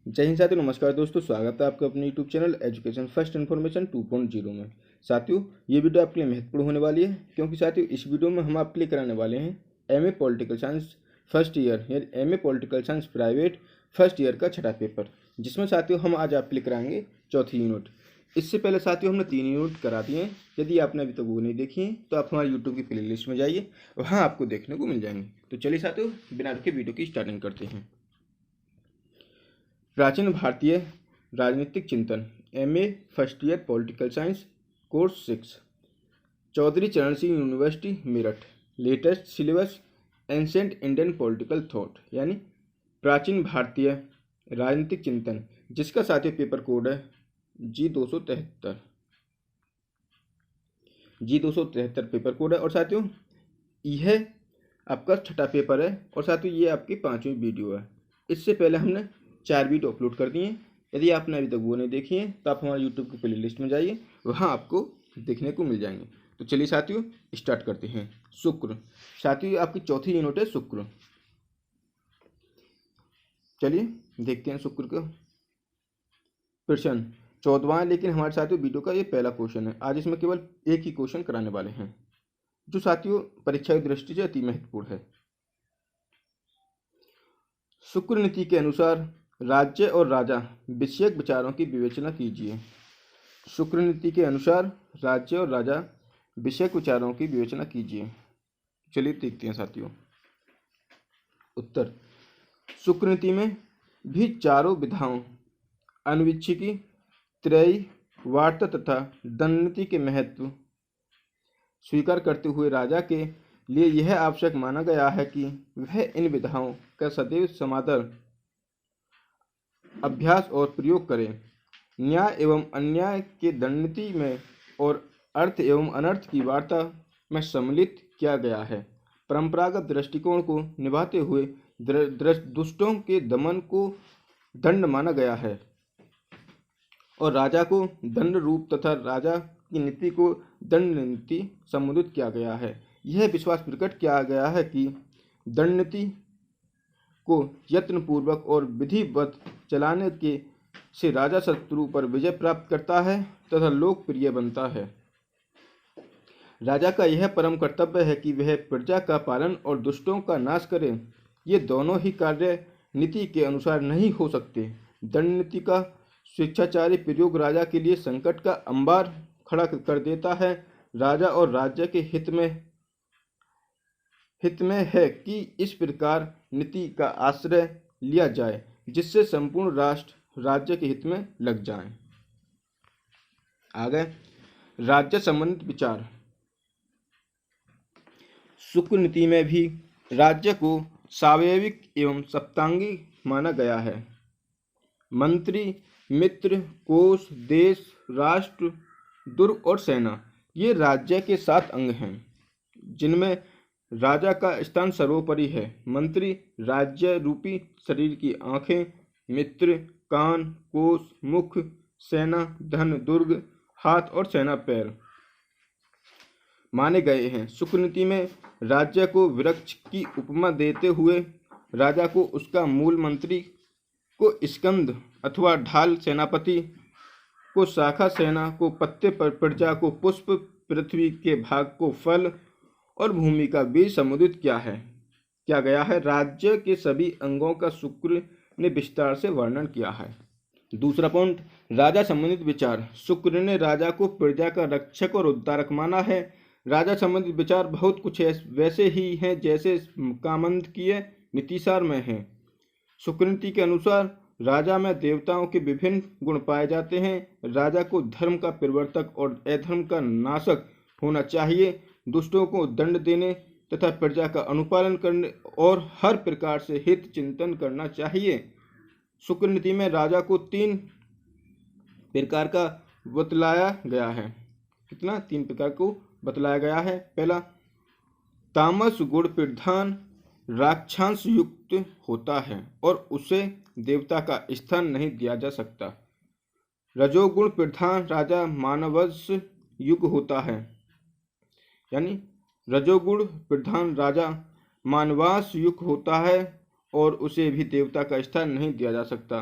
जय हिंद साथियों, नमस्कार दोस्तों। स्वागत है आपका अपने YouTube channel education first information 2.0 में। साथियों, ये वीडियो आपके लिए महत्वपूर्ण होने वाली है क्योंकि साथियों इस वीडियो में हम आपके लिए कराने वाले हैं MA political science first year यानी MA political science private first year का छठा पेपर, जिसमें साथियों हम आज आपके लिए कराएंगे चौथी यूनिट। इससे पहले साथियों हमने 3 यूनिट करा दिए हैं। यदि आपने अभी तक वो नहीं देखी है तो आप हमारे यूट्यूब की प्ले लिस्ट में जाइए, वहाँ आपको देखने को मिल जाएंगे। तो चलिए साथियों, बिना रुके वीडियो की स्टार्टिंग करते हैं। प्राचीन भारतीय राजनीतिक चिंतन, MA first year political science, course 6, Chaudhary Charan Singh university Meerut. Latest syllabus, ancient Indian political thought यानी प्राचीन भारतीय राजनीतिक चिंतन, जिसका साथियों पेपर कोड है G273। G273 पेपर कोड है और साथियों यह आपका छठा पेपर है और साथियों ये आपकी 5वीं वीडियो है। इससे पहले हमने 4 वीडियो अपलोड कर दिए हैं। यदि आपने अभी तक वो नहीं देखी है तो आप हमारे यूट्यूब की प्ले लिस्ट में जाइए, वहाँ आपको देखने को मिल जाएंगे। तो चलिए साथियों स्टार्ट करते हैं। शुक्र, साथियों आपकी चौथी यूनिट है शुक्र। चलिए देखते हैं शुक्र का प्रश्न 14वां है, लेकिन हमारे साथियों वीडियो का ये पहला क्वेश्चन है। आज इसमें केवल एक ही क्वेश्चन कराने वाले हैं जो साथियों परीक्षा की दृष्टि से अति महत्वपूर्ण है। शुक्र नीति के अनुसार राज्य और राजा विषयक विचारों की विवेचना कीजिए। शुक्र नीति के अनुसार राज्य और राजा विषयक विचारों की विवेचना कीजिए। चलिए देखते हैं साथियों। उत्तर, शुक्र नीति में भी चारों विधाओं अनुवीक्षिकी, त्रयी, वार्ता तथा दंड नीति के महत्व स्वीकार करते हुए राजा के लिए यह आवश्यक माना गया है कि वह इन विधाओं का सदैव समादर, अभ्यास और प्रयोग करें। न्याय एवं अन्याय के दंडनीति में और अर्थ एवं अनर्थ की वार्ता में सम्मिलित किया गया है। परंपरागत दृष्टिकोण को निभाते हुए दुष्टों के दमन को दंड माना गया है और राजा को दंड रूप तथा राजा की नीति को दंड नीति संबोधित किया गया है। यह विश्वास प्रकट किया गया है कि दंड नीति को यत्नपूर्वक और विधिवत चलाने के से राजा शत्रु पर विजय प्राप्त करता है तथा लोकप्रिय बनता है। राजा का यह परम कर्तव्य है कि वह प्रजा का पालन और दुष्टों का नाश करे। ये दोनों ही कार्य नीति के अनुसार नहीं हो सकते। दंड नीति का स्वेच्छाचारी प्रयोग राजा के लिए संकट का अंबार खड़ा कर देता है। राजा और राज्य के हित में है कि इस प्रकार नीति का आश्रय लिया जाए जिससे संपूर्ण राष्ट्र राज्य के हित में लग जाए। आगे राज्य संबंधित विचार। शुक्र नीति में भी राज्य को सावयविक एवं सप्तांगी माना गया है। मंत्री, मित्र, कोष, देश, राष्ट्र, दुर्ग और सेना ये राज्य के 7 अंग हैं जिनमें राजा का स्थान सर्वोपरि है। मंत्री राज्य रूपी शरीर की आंखें, मित्र कान, कोष मुख, सेना धन, दुर्ग हाथ और सेना पैर माने गए हैं। शुक्र नीति में राज्य को वृक्ष की उपमा देते हुए राजा को उसका मूल, मंत्री को स्कंद अथवा ढाल, सेनापति को शाखा, सेना को पत्ते पर, प्रजा को पुष्प, पृथ्वी के भाग को फल और भूमि का बीज संबोधित किया गया है। राज्य के सभी अंगों का शुक्र ने विस्तार से वर्णन किया है। दूसरा पॉइंट, राजा संबंधित विचार। शुक्र ने राजा को प्रजा का रक्षक और उद्धारक माना है। राजा संबंधित विचार बहुत कुछ वैसे ही हैं जैसे कामंदकीय नीतिसार में हैं। शुक्र नीति के अनुसार राजा में देवताओं के विभिन्न गुण पाए जाते हैं। राजा को धर्म का प्रवर्तक और अधर्म का नाशक होना चाहिए, दुष्टों को दंड देने तथा प्रजा का अनुपालन करने और हर प्रकार से हित चिंतन करना चाहिए। शुक्र नीति में राजा को 3 प्रकार का बतलाया गया है। कितना? 3 प्रकार को बतलाया गया है। पहला, तामस गुण प्रधान राक्षांश युक्त होता है और उसे देवता का स्थान नहीं दिया जा सकता। रजोगुण प्रधान राजा मानवश युग होता है, यानी रजोगुण प्रधान राजा मानवास युग होता है और उसे भी देवता का स्थान नहीं दिया जा सकता।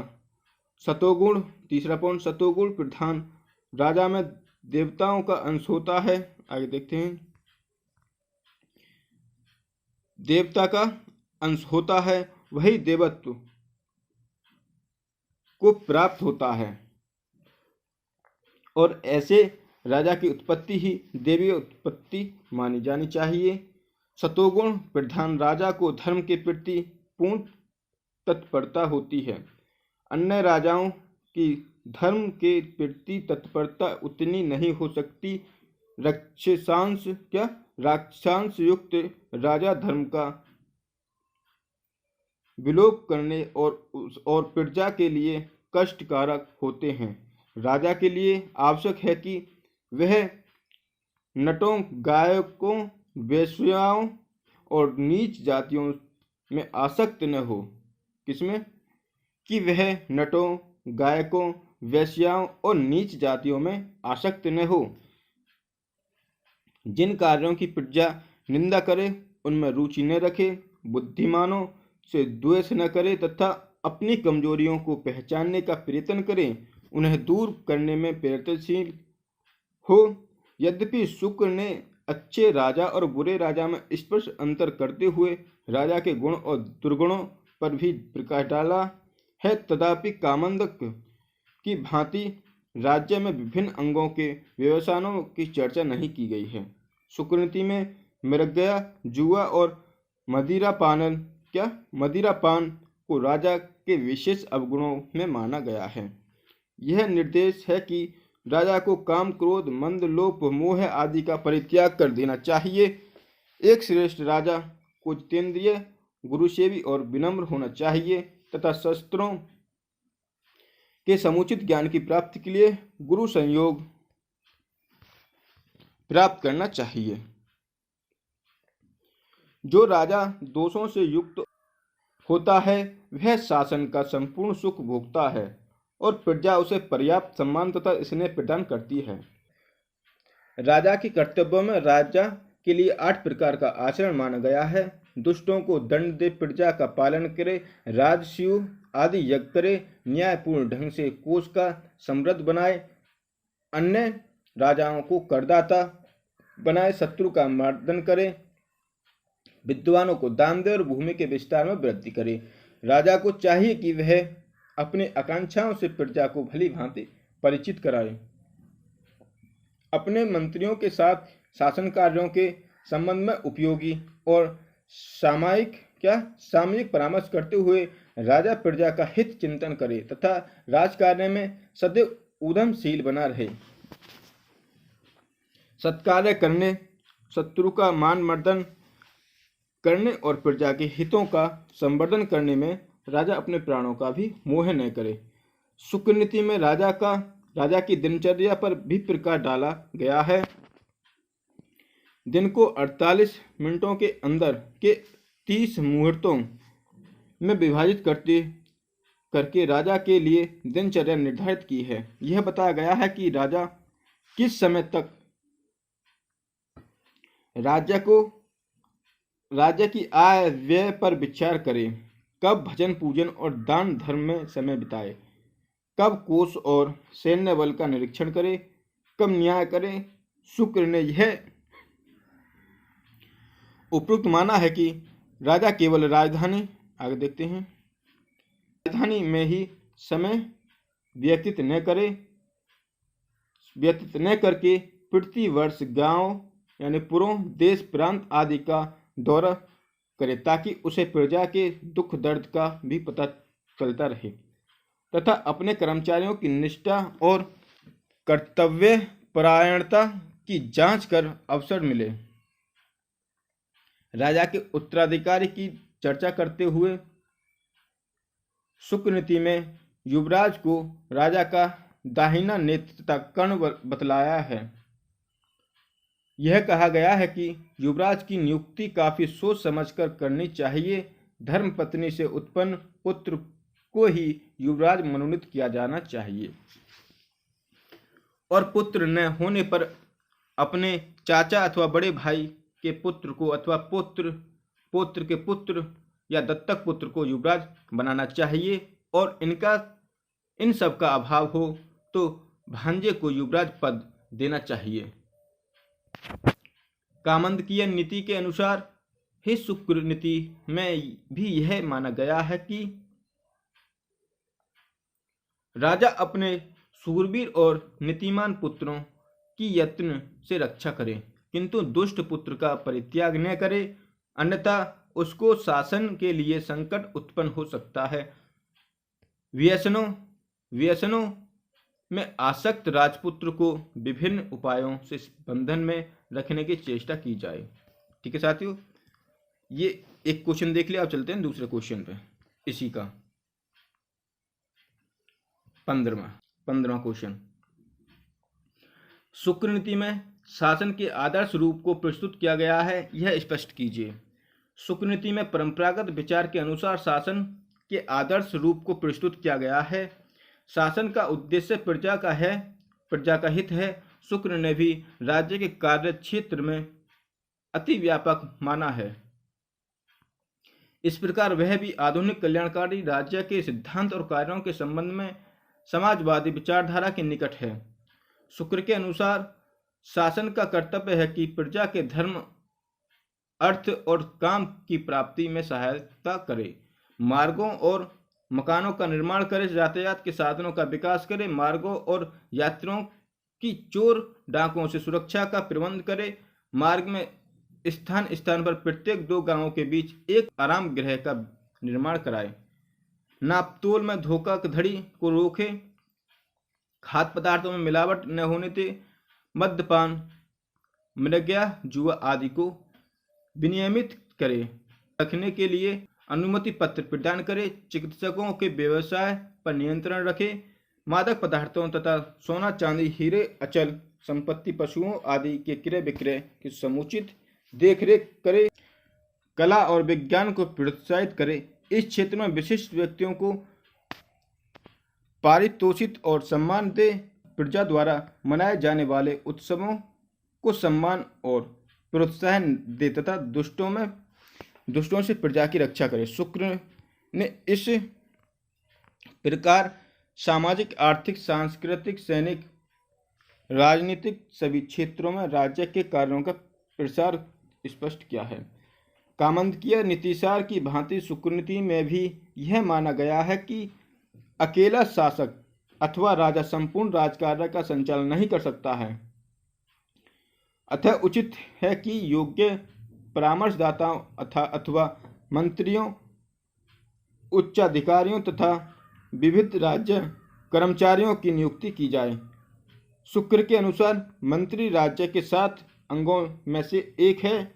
सतोगुण, तीसरा पॉइंट, सतोगुण प्रधान राजा में देवताओं का अंश होता है। आगे देखते हैं, देवता का अंश होता है, वही देवत्व को प्राप्त होता है और ऐसे राजा की उत्पत्ति ही देवी उत्पत्ति मानी जानी चाहिए। सतोगुण प्रधान राजा को धर्म के प्रति पूर्ण तत्परता होती है। अन्य राजाओं की धर्म के प्रति तत्परता उतनी नहीं हो सकती। राक्षसांश युक्त राजा धर्म का विलोप करने और प्रजा के लिए कष्टकारक होते हैं। राजा के लिए आवश्यक है कि वह नटों, गायकों, वेश्याओं और नीच जातियों में आसक्त न हो। किसमें? कि वह नटों, गायकों, वेश्याओं और नीच जातियों में आसक्त न हो। जिन कार्यों की प्रजा निंदा करे उनमें रुचि न रखे, बुद्धिमानों से द्वेष न करे तथा अपनी कमजोरियों को पहचानने का प्रयत्न करे, उन्हें दूर करने में प्रयत्नशील हो। यद्यपि शुक्र ने अच्छे राजा और बुरे राजा में स्पष्ट अंतर करते हुए राजा के गुण और दुर्गुणों पर भी प्रकाश डाला है, तथापि कामंदक की भांति राज्य में विभिन्न अंगों के व्यवसायों की चर्चा नहीं की गई है। शुक्रनीति में मृगया, जुआ और मदिरापान को राजा के विशेष अवगुणों में माना गया है। यह निर्देश है कि राजा को काम, क्रोध, मंद, लोभ, मोह आदि का परित्याग कर देना चाहिए। एक श्रेष्ठ राजा को जितेंद्रिय, गुरुसेवी और विनम्र होना चाहिए तथा शस्त्रों के समुचित ज्ञान की प्राप्ति के लिए गुरु संयोग प्राप्त करना चाहिए। जो राजा दोषों से युक्त होता है वह शासन का संपूर्ण सुख भोगता है और प्रजा उसे पर्याप्त सम्मान तथा स्नेह प्रदान करती है। राजा के कर्तव्यों में राजा के लिए 8 प्रकार का आचरण माना गया है। दुष्टों को दंड दे, प्रजा का पालन करे, राजस्व आदि यज्ञ करे, न्यायपूर्ण ढंग से कोष का समृद्ध बनाए, अन्य राजाओं को करदाता बनाए, शत्रु का मर्दन करे, विद्वानों को दान दे और भूमि के विस्तार में वृद्धि करे। राजा को चाहिए कि वह अपनी आकांक्षाओं से प्रजा को भली भांति परिचित कराए। अपने मंत्रियों के साथ शासन कार्यों के संबंध में उपयोगी और सामयिक परामर्श करते हुए राजा प्रजा का हित चिंतन करे तथा राजकार्य में सदैव उद्यमशील बना रहे। सत्कार्य करने, शत्रु का मान मर्दन करने और प्रजा के हितों का संवर्धन करने में राजा अपने प्राणों का भी मोह न करे। शुक्रनीति में राजा की दिनचर्या पर भी प्रकाश डाला गया है। दिन को 48 मिनटों के अंदर के 30 मुहूर्तों में विभाजित करके राजा के लिए दिनचर्या निर्धारित की है। यह बताया गया है कि राजा किस समय तक राज्य की आय व्यय पर विचार करे, कब भजन पूजन और दान धर्म में समय बिताए, कब कोष और सैन्य बल का निरीक्षण करे, कब न्याय करे। शुक्र ने यह उपयुक्त माना है कि राजा केवल राजधानी में ही समय व्यतीत न करके प्रति वर्ष गांव यानी पुरों, देश, प्रांत आदि का दौरा करे ताकि उसे प्रजा के दुख दर्द का भी पता चलता रहे तथा अपने कर्मचारियों की निष्ठा और कर्तव्य परायणता की जांच कर अवसर मिले। राजा के उत्तराधिकारी की चर्चा करते हुए शुक्रनीति में युवराज को राजा का दाहिना नेत्र तथा कर्ण बतलाया है। यह कहा गया है कि युवराज की नियुक्ति काफी सोच समझकर करनी चाहिए। धर्मपत्नी से उत्पन्न पुत्र को ही युवराज मनोनीत किया जाना चाहिए और पुत्र न होने पर अपने चाचा अथवा बड़े भाई के पुत्र को अथवा पौत्र के पुत्र या दत्तक पुत्र को युवराज बनाना चाहिए और इनका इन सब का अभाव हो तो भांजे को युवराज पद देना चाहिए। कामंदकीय नीति के अनुसार ही शुक्र नीति में भी यह माना गया है कि राजा अपने शूरवीर और नीतिमान पुत्रों की यत्न से रक्षा करे, किंतु दुष्ट पुत्र का परित्याग न करे, अन्यथा उसको शासन के लिए संकट उत्पन्न हो सकता है। व्यसनों में आसक्त राजपुत्र को विभिन्न उपायों से बंधन में रखने की चेष्टा की जाए। ठीक है साथियों, ये एक क्वेश्चन देख लिया। अब चलते हैं दूसरे क्वेश्चन पे, इसी का 15वां क्वेश्चन। शुक्र नीति में शासन के आदर्श रूप को प्रस्तुत किया गया है, यह स्पष्ट कीजिए। शुक्र नीति में परंपरागत विचार के अनुसार शासन के आदर्श रूप को प्रस्तुत किया गया है। शासन का उद्देश्य प्रजा का हित है। शुक्र ने भी राज्य के कार्य क्षेत्र में अति व्यापक माना है। इस प्रकार वह भी आधुनिक कल्याणकारी राज्य के सिद्धांत और कार्यों के संबंध में समाजवादी विचारधारा के निकट है। शुक्र के अनुसार शासन का कर्तव्य है कि प्रजा के धर्म, अर्थ और काम की प्राप्ति में सहायता करे, मार्गों और मकानों का निर्माण करे, यातायात के साधनों का विकास करे, मार्गों और यात्रियों की चोर डाकुओं से सुरक्षा का प्रबंध करे, मार्ग में स्थान स्थान पर प्रत्येक 2 गांवों के बीच एक आराम गृह का निर्माण कराए, नापतोल में धोखाधड़ी को रोके, खाद्य पदार्थों में मिलावट न होने दे, मद्यपान, मृगया, जुआ आदि को विनियमित करे, रखने के लिए अनुमति पत्र प्रदान करे, चिकित्सकों के व्यवसाय पर नियंत्रण रखे, मादक पदार्थों तथा सोना चांदी, हीरे, अचल संपत्ति, पशुओं आदि के क्रय विक्रय की समुचित देखरेख करे, कला और विज्ञान को प्रोत्साहित करे, इस क्षेत्र में विशिष्ट व्यक्तियों को पारितोषित और सम्मान दे, प्रजा द्वारा मनाए जाने वाले उत्सवों को सम्मान और प्रोत्साहन दे तथा दुष्टों से प्रजा की रक्षा करे। शुक्र ने इस प्रकार सामाजिक, आर्थिक, सांस्कृतिक, सैनिक, राजनीतिक सभी क्षेत्रों में राज्य के कार्यों का प्रसार स्पष्ट किया है। कामंदकीय नीतिसार की भांति शुक्र नीति में भी यह माना गया है कि अकेला शासक अथवा राजा संपूर्ण राजकार्य का संचालन नहीं कर सकता है, अतः उचित है कि योग्य परामर्शदाताओं अथवा मंत्रियों, उच्चाधिकारियों तथा विविध राज्य कर्मचारियों की नियुक्ति की जाए। शुक्र के अनुसार मंत्री राज्य के 7 अंगों में से एक है।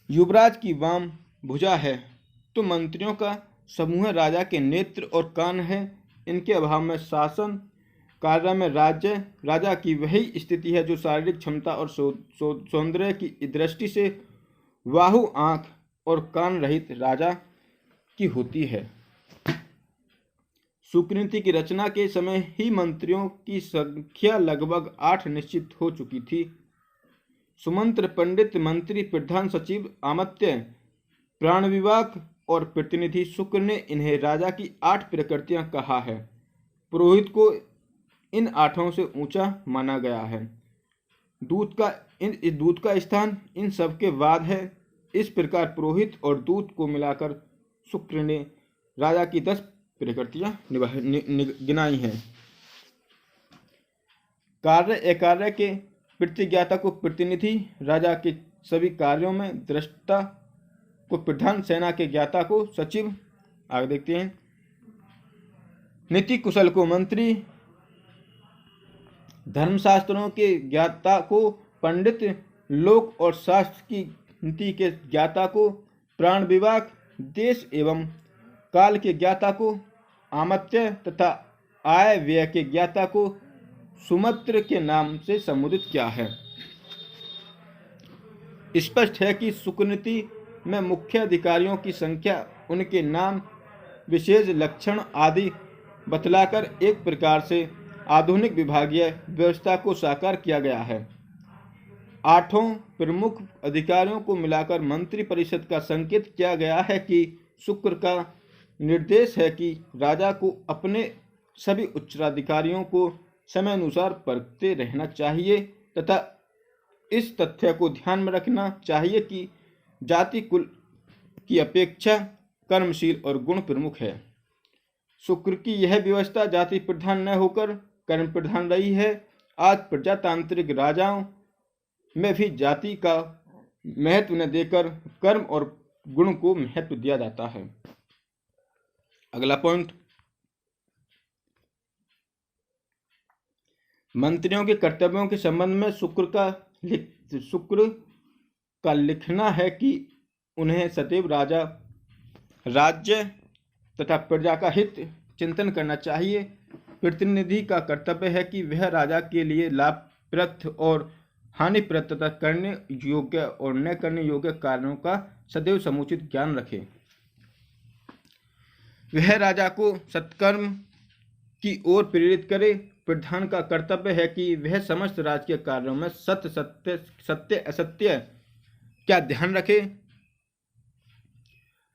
युवराज की वाम भुजा है तो मंत्रियों का समूह राजा के नेत्र और कान है। इनके अभाव में शासन कार्य में राजा की वही स्थिति है जो शारीरिक क्षमता और सौंदर्य की दृष्टि से बाहु, आंख और कान रहित राजा की होती है। शुक्र नीति की रचना के समय ही मंत्रियों की संख्या लगभग 8 निश्चित हो चुकी थी। सुमंत्र, पंडित, मंत्री, प्रधान सचिव, आमत्य, प्राण विभाग और प्रतिनिधि, शुक्र ने इन्हें राजा की 8 प्रकृतियां कहा है। पुरोहित को इन 8 से ऊंचा माना गया है। दूत का स्थान इन सब के बाद है। इस प्रकार पुरोहित और दूत को मिलाकर शुक्र ने राजा की 10 प्रकृतियां गिनाई हैं। कार्य अकार्य के प्रतिज्ञाता को प्रतिनिधि, राजा के सभी कार्यों में दृष्टा को प्रधान, सेना के ज्ञाता को सचिव, आगे देखते हैं, नीति कुशल को मंत्री, धर्मशास्त्रों के ज्ञाता को पंडित, लोक और शास्त्र की नीति के ज्ञाता को प्राण विभाग, देश एवं काल के ज्ञाता को आमत्य तथा आय व्यय के ज्ञाता को सुमत्र के नाम से संबोधित किया है। स्पष्ट है कि शुक्र नीति में मुख्य अधिकारियों की संख्या, उनके नाम, विशेष लक्षण आदि बतलाकर एक प्रकार से आधुनिक विभागीय व्यवस्था को साकार किया गया है। 8 प्रमुख अधिकारियों को मिलाकर मंत्री परिषद का संकेत किया गया है कि शुक्र का निर्देश है कि राजा को अपने सभी उत्तराधिकारियों को समय अनुसार परखते रहना चाहिए तथा इस तथ्य को ध्यान में रखना चाहिए कि जाति कुल की अपेक्षा कर्मशील और गुण प्रमुख है। शुक्र की यह व्यवस्था जाति प्रधान न होकर कर्म प्रधान रही है। आज प्रजातांत्रिक राजाओं में भी जाति का महत्व न देकर कर्म और गुण को महत्व दिया जाता है। अगला पॉइंट, मंत्रियों के कर्तव्यों के संबंध में शुक्र का लिखना है कि उन्हें सदैव राज्य तथा प्रजा का हित चिंतन करना चाहिए। प्रतिनिधि का कर्तव्य है कि वह राजा के लिए लाभप्रद और हानिप्रद तथा करने योग्य और न करने योग्य कार्यों का सदैव समुचित ज्ञान रखे। वह राजा को सत्कर्म की ओर प्रेरित करे। प्रधान का कर्तव्य है कि वह समस्त राजकीय कार्यों में सत्य असत्य क्या ध्यान रखे।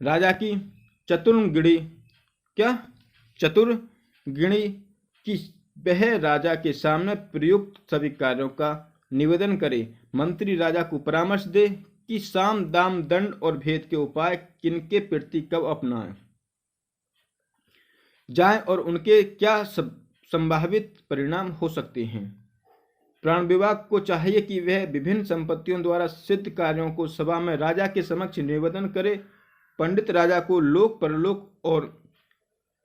राजा की चतुर्गिणी की वह राजा के सामने प्रयुक्त सभी कार्यों का निवेदन करे। मंत्री राजा को परामर्श दे कि साम दाम दंड और भेद के उपाय किनके प्रति कब अपनाएं जाएं और उनके क्या संभावित परिणाम हो सकते हैं। प्राण विभाग को चाहिए कि वह विभिन्न संपत्तियों द्वारा सिद्ध कार्यों को सभा में राजा के समक्ष निवेदन करे। पंडित राजा को लोक परलोक और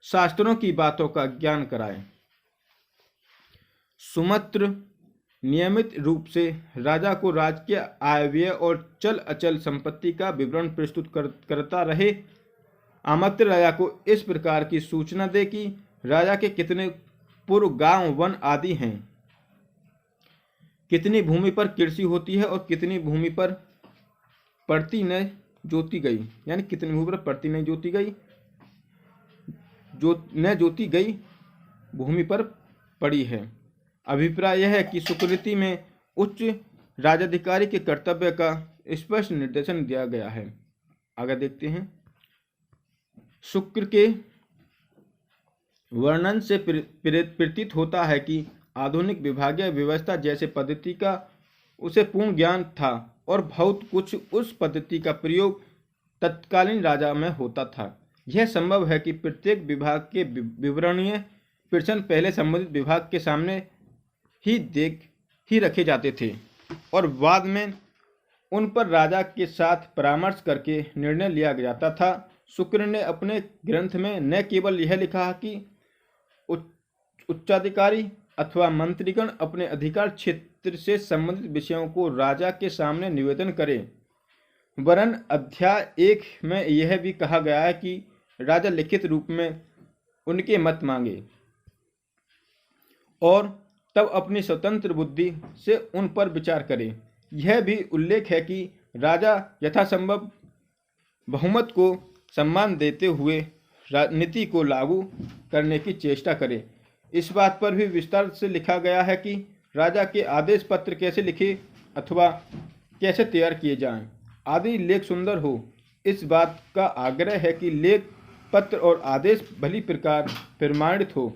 शास्त्रों की बातों का ज्ञान कराए। सुमंत्र नियमित रूप से राजा को राजकीय आय व्यय और चल अचल संपत्ति का विवरण प्रस्तुत करता रहे। आमंत्रित राजा को इस प्रकार की सूचना दे कि राजा के कितने पूर्व गांव वन आदि हैं, कितनी भूमि पर कृषि होती है और कितनी भूमि पर परती न जोती गई, यानी कितनी भूमि पर परती नहीं जोती गई, जोती गई भूमि पर पड़ी है। अभिप्राय यह है कि शुक्रनीति में उच्च राजाधिकारी के कर्तव्य का स्पष्ट निर्देशन दिया गया है। आगे देखते हैं। शुक्र के वर्णन से प्रतीत होता है कि आधुनिक विभागीय व्यवस्था जैसे पद्धति का उसे पूर्ण ज्ञान था और बहुत कुछ उस पद्धति का प्रयोग तत्कालीन राजा में होता था। यह संभव है कि प्रत्येक विभाग के विवरणीय प्रश्न पहले संबंधित विभाग के सामने ही रखे जाते थे और बाद में उन पर राजा के साथ परामर्श करके निर्णय लिया जाता था। शुक्र ने अपने ग्रंथ में न केवल यह लिखा कि उच्चाधिकारी अथवा मंत्रीगण अपने अधिकार क्षेत्र से संबंधित विषयों को राजा के सामने निवेदन करें, वरन अध्याय 1 में यह भी कहा गया है कि राजा लिखित रूप में उनके मत मांगे और तब अपनी स्वतंत्र बुद्धि से उन पर विचार करे। यह भी उल्लेख है कि राजा यथासंभव बहुमत को सम्मान देते हुए नीति को लागू करने की चेष्टा करे। इस बात पर भी विस्तार से लिखा गया है कि राजा के आदेश पत्र कैसे लिखे अथवा कैसे तैयार किए जाएं, आदि लेख सुंदर हो। इस बात का आग्रह है कि लेख पत्र और आदेश भली प्रकार प्रमाणित हो।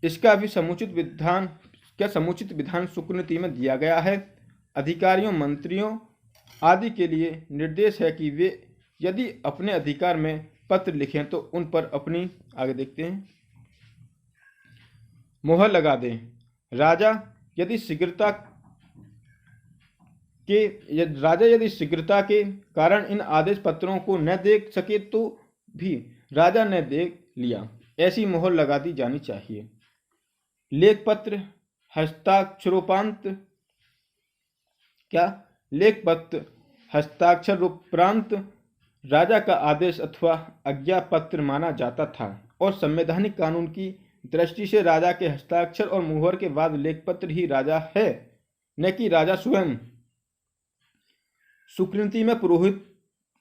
इसका भी समुचित विधान शुक्रनीति में दिया गया है। अधिकारियों मंत्रियों आदि के लिए निर्देश है कि वे यदि अपने अधिकार में पत्र लिखें तो उन पर अपनी, आगे देखते हैं, मोहर लगा दें। राजा यदि शीघ्रता के कारण इन आदेश पत्रों को न देख सके तो भी राजा ने देख लिया, ऐसी मोहर लगा दी जानी चाहिए। लेख पत्र हस्ताक्षर उपरांत राजा का आदेश अथवा आज्ञा पत्र माना जाता था और संवैधानिक कानून की दृष्टि से राजा के हस्ताक्षर और मुहर के बाद लेखपत्र ही राजा है, न कि राजा स्वयं। शुक्रनीति में पुरोहित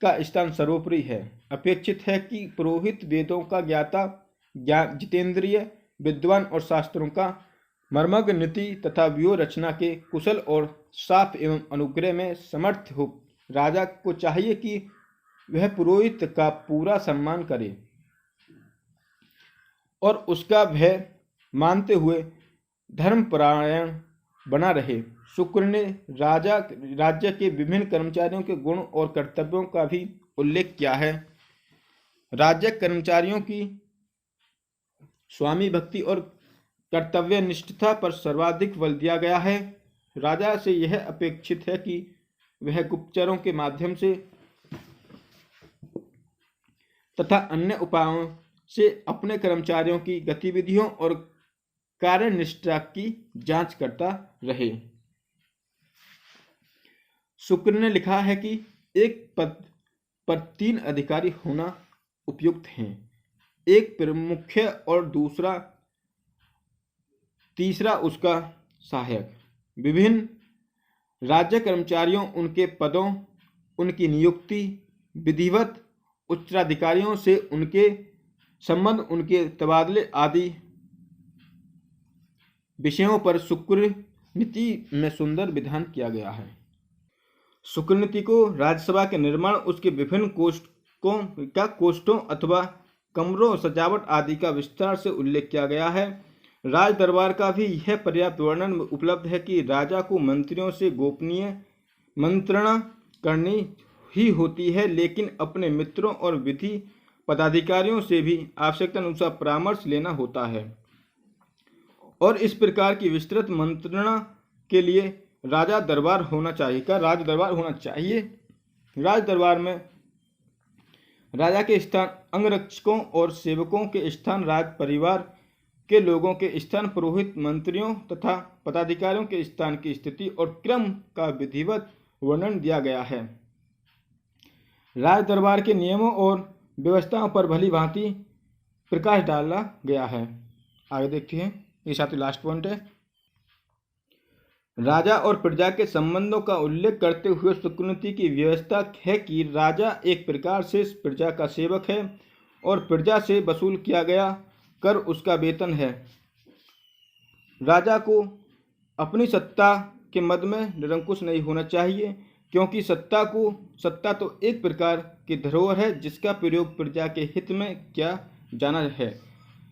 का स्थान सर्वोपरि है। अपेक्षित है कि पुरोहित वेदों का ज्ञाता, जितेंद्रिय, विद्वान और शास्त्रों का मर्मज्ञ, नीति तथा व्यूह रचना के कुशल और साफ एवं अनुग्रह में समर्थ हो। राजा को चाहिए कि वह पुरोहित का पूरा सम्मान करे। और उसका भय मानते हुए धर्मपरायण बना रहे। शुक्र ने राज्य के विभिन्न कर्मचारियों के गुण और कर्तव्यों का भी उल्लेख किया है। राज्य कर्मचारियों की स्वामी भक्ति और कर्तव्य निष्ठता पर सर्वाधिक बल दिया गया है। राजा से यह अपेक्षित है कि वह गुप्तचरों के माध्यम से तथा अन्य उपायों से अपने कर्मचारियों की गतिविधियों और कार्यनिष्ठा की जांच करता रहे। शुक्र ने लिखा है कि एक पद पर 3 अधिकारी होना उपयुक्त हैं, एक मुख्य और तीसरा उसका सहायक। विभिन्न राज्य कर्मचारियों, उनके पदों, उनकी नियुक्ति, विधिवत उत्तराधिकारियों से उनके संबंध, उनके तबादले आदि विषयों पर शुक्र नीति में सुंदर विधान किया गया है। शुक्र नीति को राज्यसभा के निर्माण, उसके विभिन्न कोष्ठों अथवा कमरों, सजावट आदि का विस्तार से उल्लेख किया गया है। राज दरबार का भी यह पर्याप्त वर्णन उपलब्ध है कि राजा को मंत्रियों से गोपनीय मंत्रणा करनी ही होती है, लेकिन अपने मित्रों और विधि पदाधिकारियों से भी आवश्यकता अनुसार परामर्श लेना होता है। और इस प्रकार की विस्तृत मंत्रणा के लिए राजा दरबार होना चाहिए। क्या राज दरबार होना चाहिए? राज दरबार में राजा के स्थान, अंगरक्षकों और सेवकों के स्थान, राज परिवार के लोगों के स्थान, पुरोहित, मंत्रियों तथा पदाधिकारियों के स्थान की स्थिति और क्रम का विधिवत वर्णन दिया गया है। राज दरबार के नियमों और व्यवस्थाओं पर भली भांति प्रकाश डाला गया है। आगे देखते हैं, ये साथ ही लास्ट पॉइंट है। राजा और प्रजा के संबंधों का उल्लेख करते हुए शुक्र नीति की व्यवस्था है कि राजा एक प्रकार से प्रजा का सेवक है और प्रजा से वसूल किया गया कर उसका वेतन है। राजा को अपनी सत्ता के मद में निरंकुश नहीं होना चाहिए, क्योंकि सत्ता तो एक प्रकार की धरोहर है जिसका प्रयोग प्रजा के हित में किया जाना है।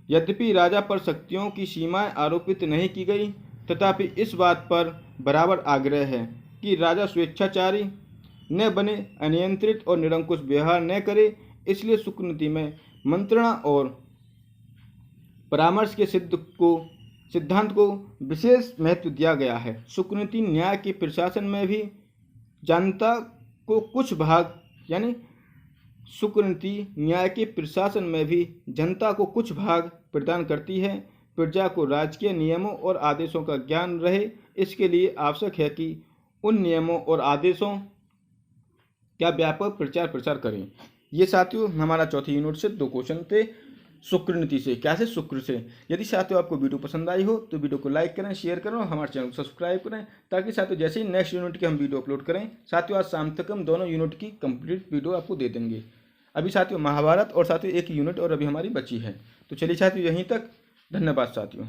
यद्यपि राजा पर शक्तियों की सीमाएं आरोपित नहीं की गई, तथापि इस बात पर बराबर आग्रह है कि राजा स्वेच्छाचारी न बने, अनियंत्रित और निरंकुश व्यवहार न करे। इसलिए शुक्र नीति में मंत्रणा और परामर्श के सिद्धांत को विशेष महत्व दिया गया है। शुक्र नीति न्याय के प्रशासन में भी जनता को कुछ भाग शुक्र नीति न्याय के प्रशासन में भी जनता को कुछ भाग प्रदान करती है। प्रजा को राजकीय नियमों और आदेशों का ज्ञान रहे, इसके लिए आवश्यक है कि उन नियमों और आदेशों का व्यापक प्रचार प्रसार करें। ये साथियों हमारा चौथी यूनिट से 2 क्वेश्चन थे शुक्र नीति से। कैसे? शुक्र से। यदि साथियों आपको वीडियो पसंद आई हो तो वीडियो को लाइक करें, शेयर करें और हमारे चैनल को सब्सक्राइब करें, ताकि साथियों जैसे ही नेक्स्ट यूनिट की हम वीडियो अपलोड करें, साथियों आज शाम तक हम दोनों यूनिट की कंप्लीट वीडियो आपको दे देंगे। अभी साथियों महाभारत और साथियों 1 यूनिट और अभी हमारी बची है। तो चलिए साथियों यहीं तक। धन्यवाद साथियों।